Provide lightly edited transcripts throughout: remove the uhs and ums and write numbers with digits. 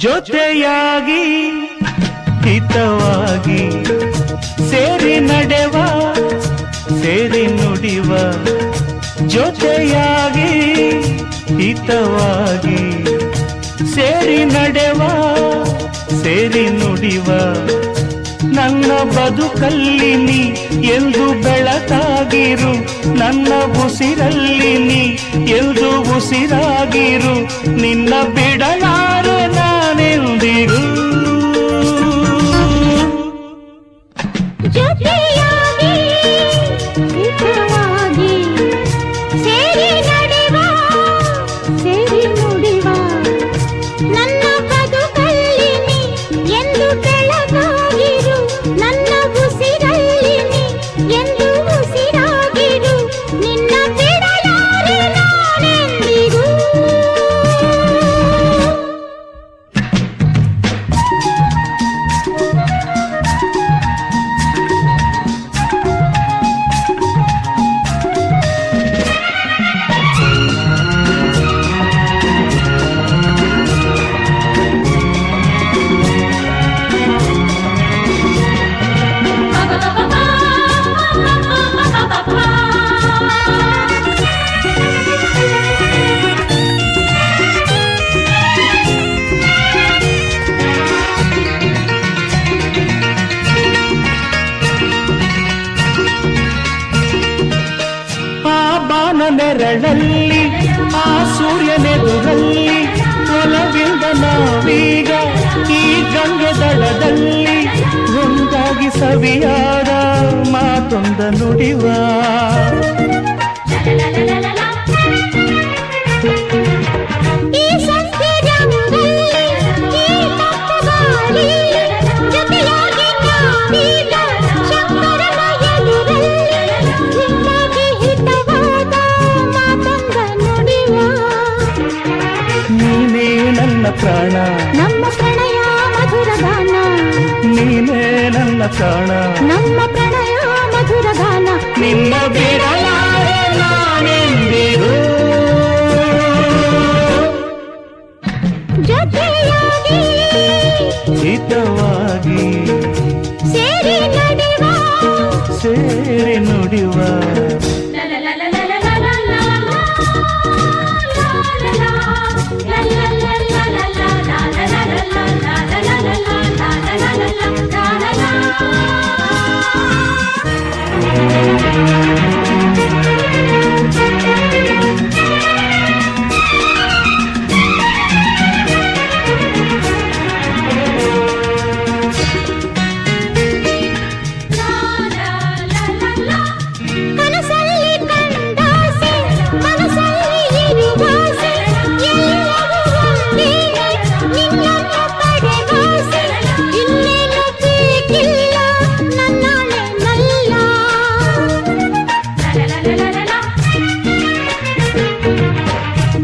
ಜೊತೆಯಾಗಿ ಹಿತವಾಗಿ ಸೇರಿ ನಡೆವ ಸೇರಿ ನುಡಿವ ಜೊತೆಯಾಗಿ ಹಿತವಾಗಿ ಸೇರಿ ನಡೆವ ಸೇರಿ ನುಡಿವ ನನ್ನ ಬದುಕಲ್ಲಿ ನೀ ಎಂದು ಬೆಳಕಾಗಿರು ನನ್ನ ಉಸಿರಲ್ಲಿ ನೀ ಎಂದು ಉಸಿರಾಗಿರು ನಿನ್ನ ಬಿಡಲಾರೆ ನಾನೆಂದಿರು ಜೊತೆಯಾಗಿ ಹಿತವಾಗಿ ಸೇರಿ ನಡೆವ ಸೇರಿ ನುಡಿವ ನನ್ನ ಬದುಕಲ್ಲಿ ನೀ ಎಂದು ಬೆಳಕಾಗಿರು ನನ್ನ ಉಸಿರಲ್ಲಿ ನೀ ಎಂದು ಉಸಿರಾಗಿರು ನಿನ್ನ ಬಿಡಲಾರೆ ನಾನೆಂದಿಗೂ ನೆರಳಲ್ಲಿ ಆ ಸೂರ್ಯನೆದುರಲ್ಲಿ ಒಲವಿಂದ ನಾವೀಗ ಈ ಗಂಗೆ ದಳದಲ್ಲಿ ಒಂದಾಗಿ ಸವಿಯಾದ ಮಾತೊಂದ ನುಡಿವ ಪ್ರಾಣ ನಮ್ಮ ಪ್ರಣಯ ಮಧುರ ಗಾನ ನೀನೇ ನನ್ನ ಪ್ರಾಣ ನಮ್ಮ ಪ್ರಣಯ ಮಧುರ ಗಾನ ನಿನ್ನ ಬಿಡಲಾರೆ ನಾನೆಂದಿರು ಜೊತೆಯಾಗಿ ಹಿತವಾಗಿ ಸೇರಿ ನಡೆವ ಸೇರಿ ನುಡಿವ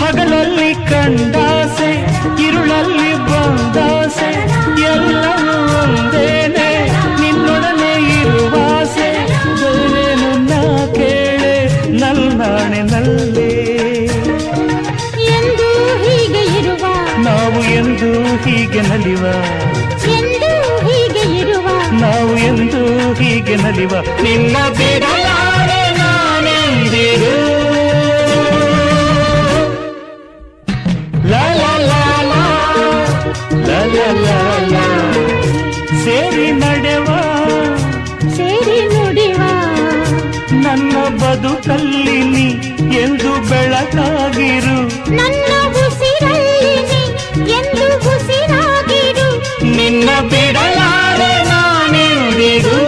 ಹಗಲಲ್ಲಿ ಕಂಡಾಸೆ ಇರುಳಲ್ಲಿ ಬಂದಾಸೆ ಎಲ್ಲವೂ ಒಂದೇನೆ ನಿನ್ನೊಡನೆ ಇರುವಾಸೆ ಬೇರೇನು ನಾ ಕೇಳೆ ನಲ್ನಾಣೆ ನಲ್ಲೇ ಎಂದು ಹೀಗೆ ಇರುವ ನಾವು ಎಂದು ಹೀಗೆ ನಲಿವ ಎಂದು ಹೀಗೆ ಇರುವ ನಾವು ಎಂದು ಹೀಗೆ ನಲಿವ ನಿನ್ನ ಬಿಡಲಾರೆ ನಾನೆಂದಿರು ಸೇರಿ ನಡೆವ ಸೇರಿ ನುಡಿವ ನನ್ನ ಬದುಕಲ್ಲಿ ನೀ ಎಂದು ಬೆಳಕಾಗಿರು ನನ್ನ ಉಸಿರಲ್ಲಿ ನೀ ಎಂದು ಉಸಿರಾಗಿರು ನಿನ್ನ ಬಿಡಲಾರೆ ನಾನೆಂದಿರು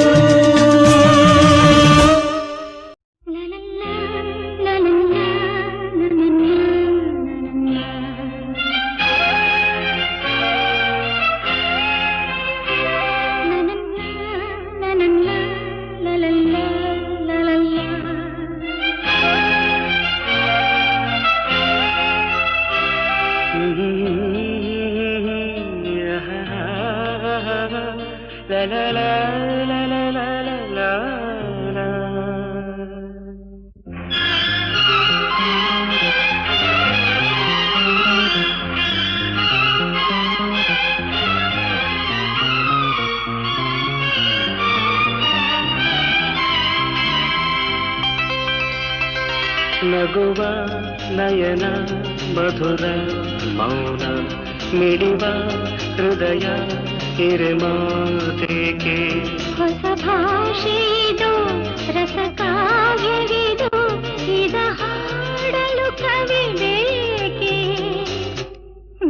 ನಗುವ ನಯನ ಮಧುರ ಮೌನ ಮಿಡಿವ ಹೃದಯ ಹಿರಿಮಾತೇಕೆ ಹೊಸ ಭಾಷೆಯಿದು ರಸ ಕಾವ್ಯವಿದು ಇದ ಹಾಡಲು ಕವಿ ಬೇಕೆ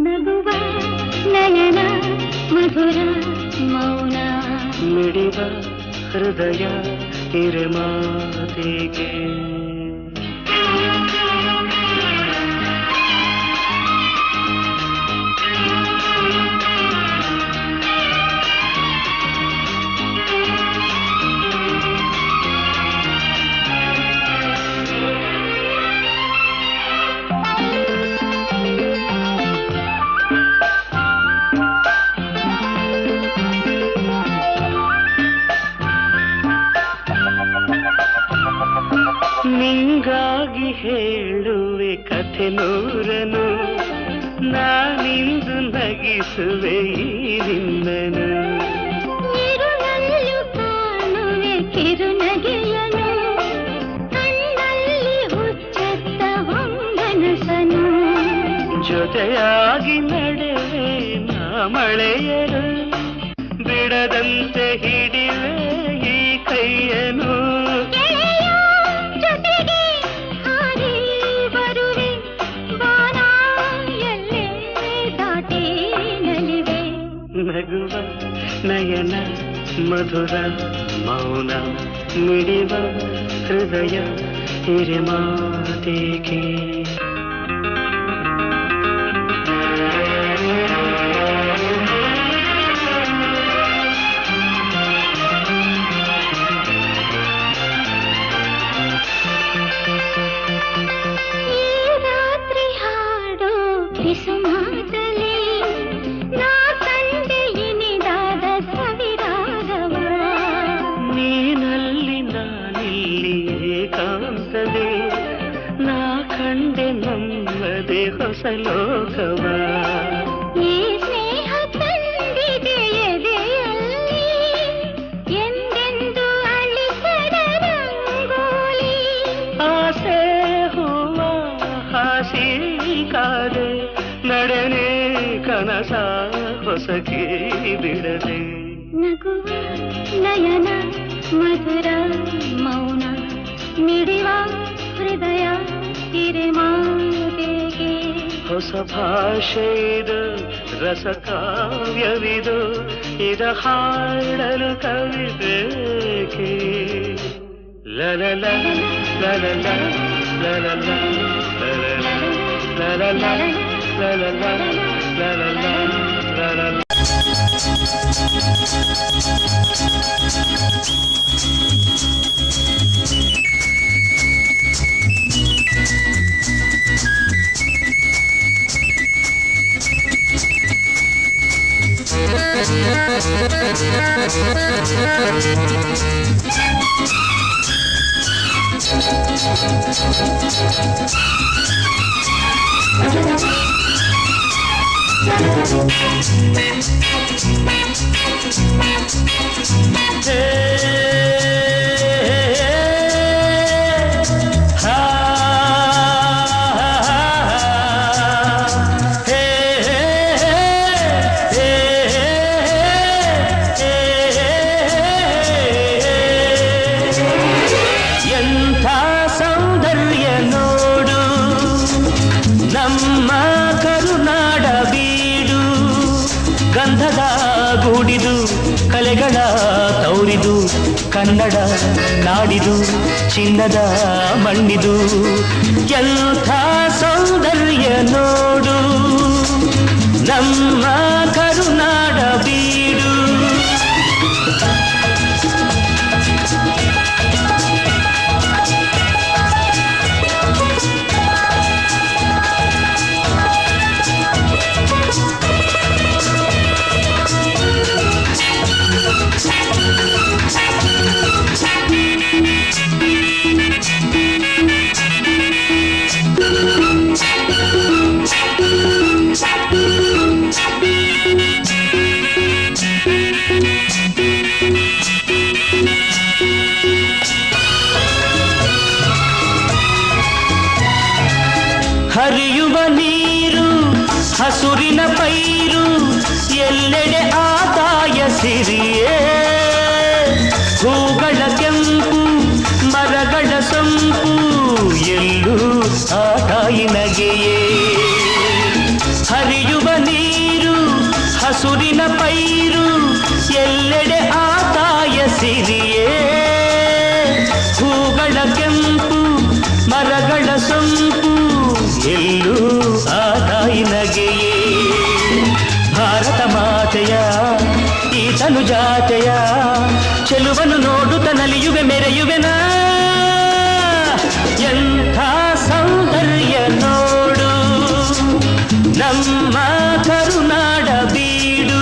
ನಗುವ ನಯನ ಮಧುರ ಮೌನ ಮಿಡಿವ ಹೃದಯ ಹಿರಿಮಾತೇಕೆ ನಿಂಗಾಗಿ ಹೇಳುವೆ ಕಥೆ ನೂರನು ನಾನಿಂದು ನಗಿಸುವೆ ಈ ನಿನ್ನನು ಇರುಳಲ್ಲೂ ಕಾಣುವೆ ಕಿರುನಗೆಯನು ಕಣ್ಣಲ್ಲಿ ಹುಚ್ಚೆತ್ತ ಹೊಂಗನಸನು ಜೊತೆಯಾಗಿ ನಡೆವೆ ನಾ ಮಳೆಯರು ಬಿಡದಂತೆ ಹಿಡಿವೆ ಈ ಕೈಯನು ನಗುವ ನಯನ ಮಧುರ ಮೌನ ಮಿಡಿವ ಹೃದಯ ಹಿರಿಮಾತೇಕೆ ಈ ರಾತ್ರಿ ಹಾಡೋ ಕಿಸುಮಾತಲಿ ಏಕಾಂತದೆ ನಾ ಕಂಡೆ ನಮ್ಮದೆ ಹೊಸ ಲೋಕವ ಈ ಸ್ನೇಹ ತಂದಿದೆ ಎದೆಯಲ್ಲಿ ಎಂದೆಂದು ಅಳಿಸದ ರಂಗೋಲಿ ಆಸೆ ಹೂವ ಹಾಸಿ ಕಾದೆ ನಡೆನೆ ಕನಸ ಹೊಸಕಿ ಬಿಡದೆ ನಗುವ ನಯನ ಮಧುರ ಮೌನ ಮಿಡಿವ ಹೃದಯ ಹಿರಿಮಾತೆಗೆ ಹೊಸ ಭಾಷೆಯಿದು ರಸ ಕಾವ್ಯವಿದು ಇದ ಹಾಡಲು ಕವಿ ಬೇಕೆ ಲಲಲ ಲಲಲ ಲಲಲ ಲಲಲ ಲಲಲ ಲಲಲ ಲಲಲ ಲಲಲ ಎಂಥ ಸೌಂದರ್ಯ ನೋಡು ನಮ್ಮ ಕರುನಾಡ ಬೀಡು ಗಂಧದ ಗೂಡಿದು ಕಲೆಗಳ ತೌರಿದು ಕನ್ನಡ ನಾಡಿದು ಚಿನ್ನದ ಮಣ್ಣಿದು ಎಂಥ ಸೌಂದರ್ಯ ನೋಡು ನಮ್ಮ ಕರುನಾಡ ಬೀಡು ಹಸುರಿನ ಪೈರು ಎಲ್ಲೆಡೆ ಆದಾಯ ಸಿರಿಯೇ ಹೂಗಳ ಕೆಂಪು ಮರಗಳ ಸೊಂಪು ಎಲ್ಲೂ ಆ ತಾಯಿ ನಗೆಯೇ ಹರಿಯುವ ನೀರು ಹಸುರಿನ ಪೈರು ಎಲ್ಲೆಡೆ ಆದಾಯ ಸಿರಿಯೇ ಹೂಗಳ ಕೆಂಪು ಮರಗಳ ಸೊಂಪು ಎಲ್ಲೂ ಆ ತಾಯಿ ನಗೆಯೇ ಭಾರತ ಮಾತೆಯ ಈ ತನು ಜಾತೆಯ ಚೆಲುವನ್ನು ನೋಡುತ್ತ ನಲಿಯುವೆ ಮೆರೆಯುವೆನಾ ಎಂಥ ಸೌಂದರ್ಯ ನೋಡು ನಮ್ಮ ಕರುನಾಡ ಬೀಡು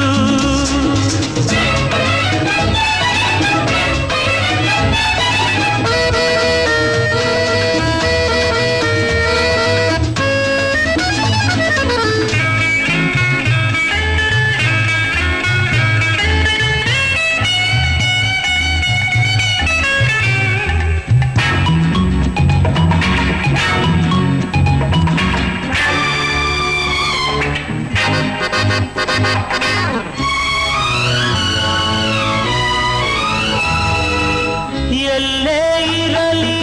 ಎಲ್ಲೇ ಇರಲಿ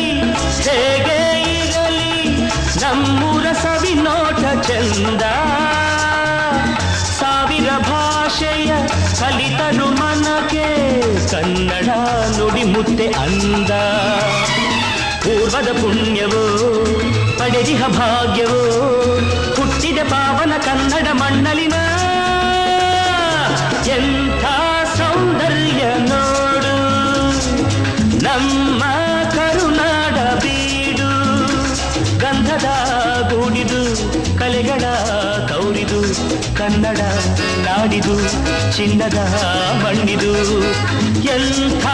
ಹೇಗೆ ಇರಲಿ ನಮ್ಮೂರ ಸವಿನೋಟ ಚಂದ ಸಾವಿರ ಭಾಷೆಯ ಕಲಿತರು ಮನಕ್ಕೆ ಕನ್ನಡ ನುಡಿ ಮುತ್ತೆ ಅಂದ ಪೂರ್ವದ ಪುಣ್ಯವೋ ಪಡೆದಿಹ ಭಾಗ್ಯವೋ ಹುಟ್ಟಿದ ಪಾವನ ಕನ್ನಡ ಮಣ್ಣಲಿನ ಎಂಥ ಸೌಂದರ್ಯ ನೋಡು ನಮ್ಮ ಕರುನಾಡ ಬೀಡು ಗಂಧದ ಗೂಡಿದು ಕಲೆಗಳ ತೌರಿದು ಕನ್ನಡ ನಾಡಿದು ಚಿನ್ನದ ಮಣ್ಣಿದು ಎಂಥ